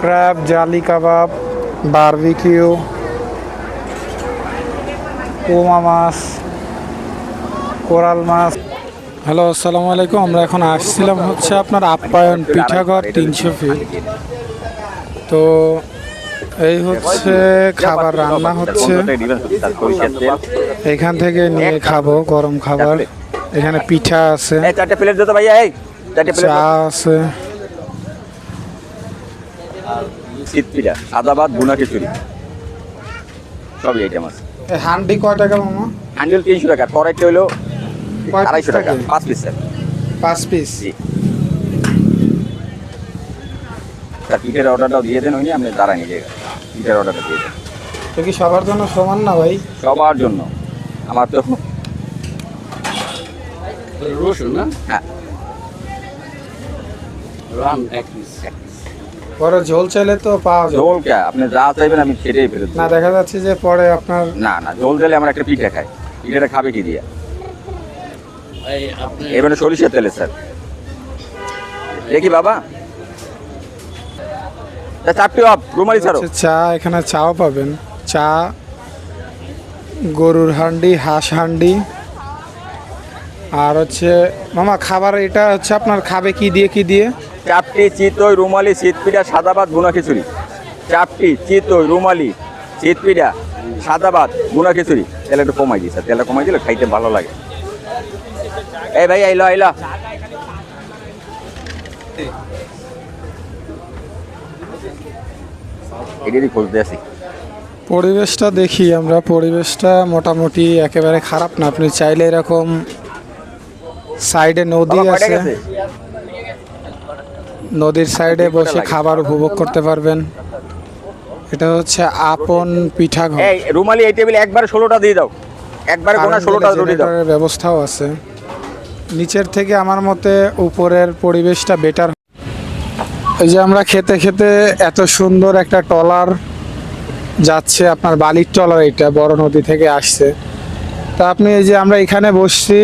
Crab, জালি কাবাব, barbecue, পোমা মাছ, coral মাছ। Hello, আসসালামু আলাইকুম। আমরা এখন আসছিলাম হচ্ছে আপনার আপ্যায়ন পিঠাঘর 300 ফিট। তো এই হচ্ছে খাবার রান্না হচ্ছে, এখান থেকে নিয়ে খাবো গরম খাবার। এখানে পিঠা আছে, চারটে প্লেট দিতে ভাইয়া, এই চারটে প্লেট চা আছে, শীত পিঠা, সাদা ভাত, ভুনা খিচুড়ি, সবই আইটেম আছে। হান্ডি কয় টাকা মামা? হ্যান্ডেল 300 টাকা, টরাইটা হইলো 250 টাকা, 5 পিস স্যার। 5 পিস। স্যার পিঠের অর্ডারটাও দিয়ে দেন, হয়নি আপনি দাঁড়ায় নিয়ে যাবেন, পিঠের অর্ডারটা দিয়ে দেন। তো কি সবার জন্য সমান না ভাই? সবার জন্য। আমার তো রসুন না, হ্যাঁ, রান এক পিস। পরে ঝোল চাইলে তো পাওয়া যায় ঝোল কে আপনি যা চাইবেন আমি সেটাই ফেরত দেব। না, দেখা যাচ্ছে যে পরে আপনার না না, ঝোল দিলে আমরা একটা পিঠা খাই, পিঠাটা খাবে কি দিয়া? এই আপনি এবারে সরিষার তেলে স্যার। দেখি বাবা, চারটি অফ রুমালি ছাড়ো। হচ্ছে চা, এখানে চাও পাবেন। চা, গরুর হান্ডি, হাঁস হান্ডি, আর হচ্ছে মামা খাবার এটা হচ্ছে আপনার খাবে কি দিয়ে কি দিয়ে? চাপটি, চিতই, রুমালি, শীত পিঠা, সাদা ভাত, ভুনা খিচুড়ি। চাপটি, চিতই, রুমালি, শীত পিঠা, সাদা ভাত, ভুনা খিচুড়ি। তেল একটু কমাই দিই স্যার, তেলটা কমাই দিলে খাইতে ভালো লাগে। এই ভাই আইলো আইলো, এটারই খুঁজতে আছি। পরিবেশটা দেখি আমরা, পরিবেশটা মোটামুটি একেবারে খারাপ না। আপনি চাইলে এরকম সাইডে নদী বাবা কয়টা আছে, গেছে? নদীর সাইডে বসে খাবার উপভোগ করতে পারবেন। এটা হচ্ছে আপন পিঠাঘর। এই রুমালি এই টেবিলে একবারে 16টা দিয়ে দাও, একবারে গোনা 16টা রুটি দাও। জেনারেটরের ব্যবস্থাও আছে। নিচের থেকে আমার মতে উপরের পরিবেশটা বেটার। এই যে আমরা খেতে খেতে এত সুন্দর একটা ট্রলার যাচ্ছে, আপনার বালির ট্রলার, এটা বড় নদী থেকে আসছে। তা আপনি এই যে আমরা এখানে বসছি,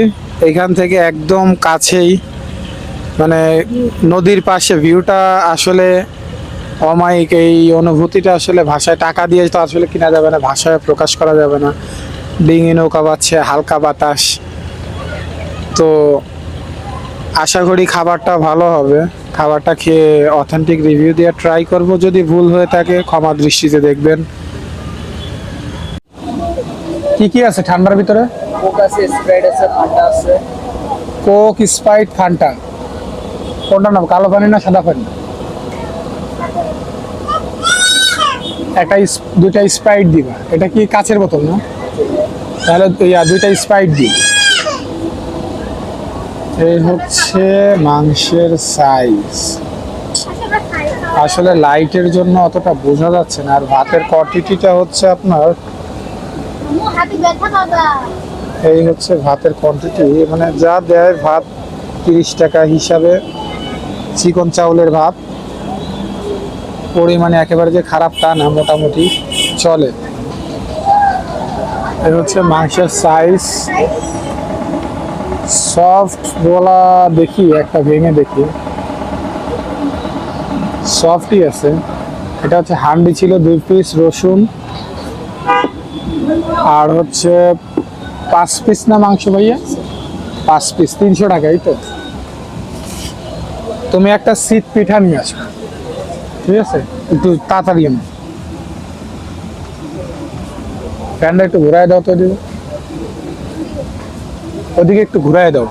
এখান থেকে একদম কাছেই মানে নদীর পাশে ভিউটা আসলে অমায়িক। এই অনুভূতিটা আসলে ভাষায় টাকা দিয়ে তো আসলে কিনা যাবে না, ভাষায় প্রকাশ করা যাবে না। ডিঙি নৌকা বাজছে, হালকা বাতাস। তো আশা করি খাবারটা ভালো হবে। খাবারটা খেয়ে অথেন্টিক রিভিউ দিয়ে ট্রাই করব, যদি ভুল হয়ে থাকে ক্ষমা দৃষ্টিতে দেখবেন। কি কি আছে ঠান্ডার ভিতরে? কোক আছে, স্প্রাইট আছে, ফান্টা আছে। Coke, Sprite, Fanta. কোনটা নাম, কালো পানি না সাদা পানি? দুইটা স্প্রাইট দিবা। এটা কি কাচের বোতল না? তাহলে দুইটা স্প্রাইট দিই। এই হচ্ছে মাংসের সাইজ। আসলে লাইটের জন্য অতটা বোঝা যাচ্ছে না। আর ভাতের কোয়ান্টিটিটা হচ্ছে আপনার, এই হচ্ছে ভাতের কোয়ান্টিটি, মানে যা দেয় ভাত 30 টাকা হিসাবে। চিকন চাউলের ভাত, পরিমাণে একেবারে যে খারাপ তা না, মোটামুটি চলে। এই হচ্ছে মাংসের সাইজ। সফট বলা, দেখি একটা ভেঙে দেখি। সফটই আছে। এটা হচ্ছে হান্ডি ছিল 2 পিস, রসুন, আর হচ্ছে 5 পিস না মাংস ভাইয়া? 5 পিস 300 টাকা। এই তো, তুমি একটা শীত পিঠা নিয়ে আসো, ঠিক আছে? একটু তাড়াতাড়ি এনে ফ্যানটা একটু ঘুরাই দাও তো, দিব ওদিকে একটু ঘুরাই দাও,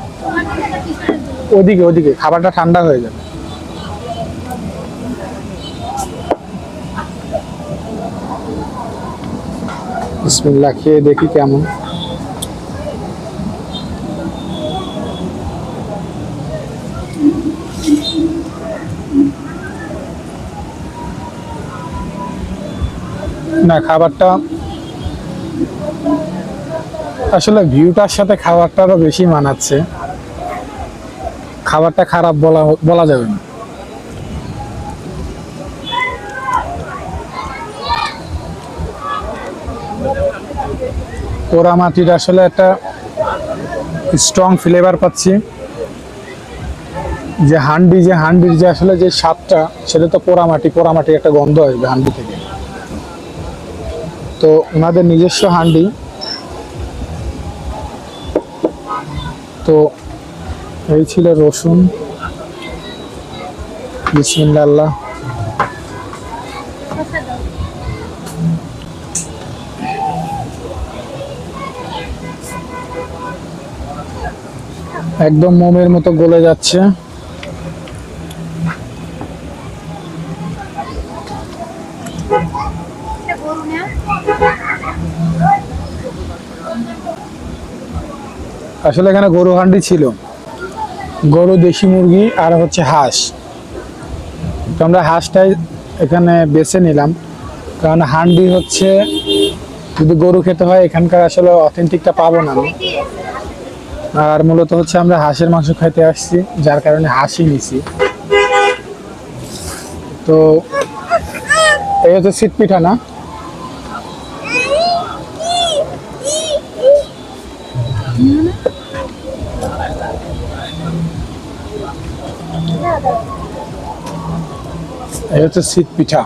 ওদিকে ওদিকে, খাবারটা ঠান্ডা হয়ে যাবে। বিসমিল্লাহ, খেয়ে দেখি কেমন। না, খাবারটা আসলে ভিউটার সাথে খাবারটারও বেশি মানাচ্ছে। খাবারটা খারাপ বলা যাবে না। পোড়ামাটির আসলে একটা স্ট্রং ফ্লেভার পাচ্ছি। যে হান্ডির যে আসলে যে স্বাদটা, সেটা তো পোড়ামাটি একটা গন্ধ আসবে হান্ডি থেকে। তো ওনাদের নিজস্ব হান্ডি। তো এই ছিল রসুন। বিসমিল্লাহ। একদম মোমের মতো গলে যাচ্ছে। আসলে এখানে গরু হান্ডি ছিল, গরু, দেশি মুরগি আর হচ্ছে হাঁস। তো আমরা হাঁসটাই এখানে বেছে নিলাম, কারণ হান্ডি হচ্ছে যদি গরু খেতে হয় এখানকার আসলে অথেন্টিকটা পাবো না আমি। আর মূলত হচ্ছে আমরা হাঁসের মাংস খাইতে আসছি, যার কারণে হাঁসই নিছি। তো এই হচ্ছে শীত পিঠা না? এই হচ্ছে শীত পিঠা।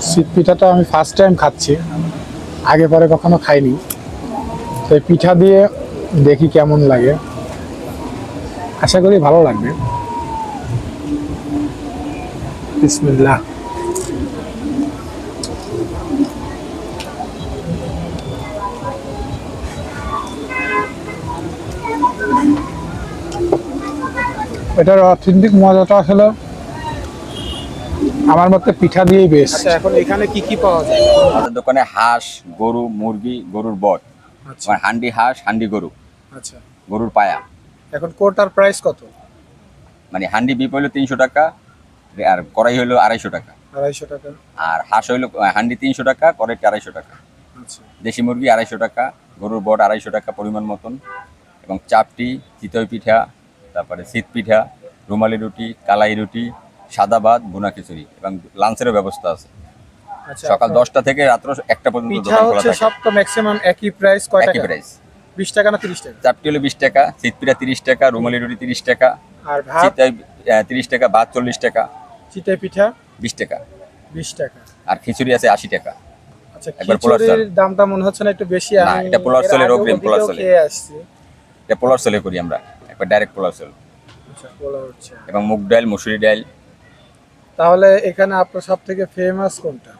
শীত পিঠাটা আমি ফার্স্ট টাইম খাচ্ছি, আগে পরে কখনো খাইনি। তো এই পিঠা দিয়ে দেখি কেমন লাগে, আশা করি ভালো লাগবে। বিসমিল্লাহ। এটার অথেন্টিক মজাটা আসলে আমার মতে পিঠা দিয়েই বেশ। আচ্ছা, এখন এখানে কি কি পাওয়া যায়? আমাদের দোকানে হাঁস, গরু, মুরগি, গরুর বট, আচ্ছা আমার হান্ডি হাঁস, হান্ডি গরু, আচ্ছা। গরুর পায়া। এখন কোটার প্রাইস কত? মানে হান্ডি বিপ হইলো 300 টাকা, আর কড়াই হইলো 250 টাকা। 250 টাকা। আর হাঁস হইলো হান্ডি 300 টাকা, কড়াইটা 250 টাকা। আচ্ছা। দেশি মুরগি 250 টাকা, গরুর বট 250 টাকা পরিমাণ মতন। এবং চাপটি, চিতই পিঠা, তারপরে শীত পিঠা, রুমালি রুটি, কালাই রুটি, সাদা ভাত, ভুনা খিচুড়ি এবং লাঞ্চেরও ব্যবস্থা আছে। আচ্ছা, সকাল 10টা থেকে রাত্র 1টা পর্যন্ত পিঠা দোকান খোলা হচ্ছে থাকে। সব তো ম্যাক্সিমাম একই প্রাইস। কয় একই টাকা? প্রাইস। 20 টাকা না 30 টাকা? চাপটি হলো 20 টাকা, শীত পিঠা 30 টাকা, রুমালি রুটি 30 টাকা, আর ভাত? চিতই 30 টাকা, ভাত 40 টাকা, চিতই পিঠা 20 টাকা, 20 টাকা। আর খিচুড়ি আছে 80 টাকা। আচ্ছা, একবার পোলার চাল। খিচুড়ির দামটা মনে হচ্ছে না একটু বেশি? না, আমি এটা পোলার এর চালের আগেও অগ্রিম, পোলার ভিডিও চালের। খেয়ে আসছি। এটা পোলার সেলে করি আমরা, একবার ডাইরেক্ট পোলার সেল। আচ্ছা, পোলাও হচ্ছে। এবং মুগ ডাল, মুসুরি ডাল। তাহলে এখানে আপনার সব থেকে ফেমাস কোনটা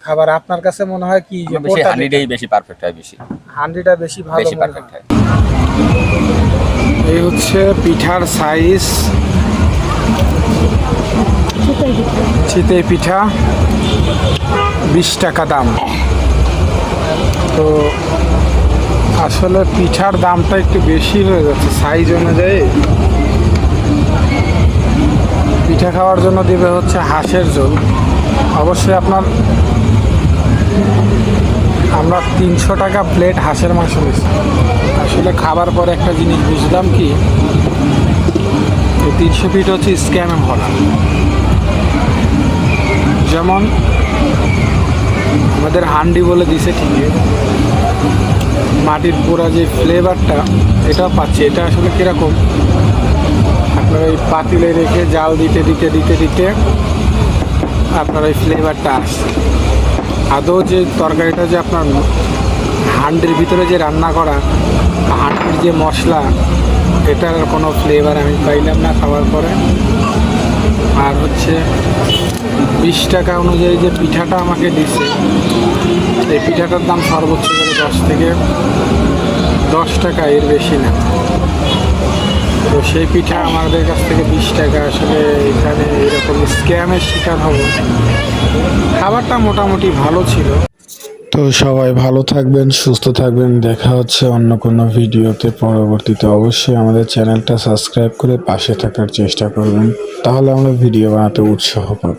খাবার আপনার কাছে মনে হয়? কি যে আমার বেশি হান্ডিটাই বেশি পারফেক্ট হয়, বেশি হান্ডিটা বেশি ভালো বেশি মনে পারফেক্ট হয়? হয়। এই হচ্ছে পিঠার সাইজ। চিতই পিঠা 20 টাকা দাম। তো আসলে পিঠার দামটা একটু বেশি হয়ে যাচ্ছে সাইজ অনুযায়ী। পিঠা খাওয়ার জন্য দিবে হচ্ছে হাঁসের ঝোল। অবশ্যই আমরা 300 টাকা প্লেট হাঁসের মাংস নিচ্ছি। আসলে খাবার পরে একটা জিনিস বুঝলাম কি, এই 300 ফিট হচ্ছে স্ক্যামে ভরা। যেমন আমাদের হান্ডি বলে দিছে ঠিকই, মাটির পোড়া যে ফ্লেভারটা এটাও পাচ্ছি। এটা আসলে কীরকম, আপনার ওই পাতিলে রেখে জাল দিতে দিতে দিতে দিতে আপনার ওই ফ্লেভারটা আসছে। আদৌ যে তরকারিটা যে আপনার হান্ডির ভিতরে যে রান্না করা, হান্ডির যে মশলা, এটার কোনো ফ্লেভার আমি পাইলাম না খাওয়ার পরে। আর হচ্ছে 20 টাকা অনুযায়ী যে পিঠাটা আমাকে দিছে, এই পিঠাটার দাম সর্বোচ্চ করে 10 থেকে 10 টাকা, এর বেশি না। তো সেই পিঠা আমাদের কাছ থেকে 20 টাকা। আসলে এখানে এরকম স্ক্যামের শিকার হব। খাবারটা মোটামুটি ভালো ছিল। তো সবাই ভালো থাকবেন, সুস্থ থাকবেন। দেখা হচ্ছে অন্য কোনো ভিডিওতে পরবর্তীতে। অবশ্যই আমাদের চ্যানেলটা সাবস্ক্রাইব করে পাশে থাকার চেষ্টা করবেন, তাহলে আমরা ভিডিও বানাতে উৎসাহ পাব।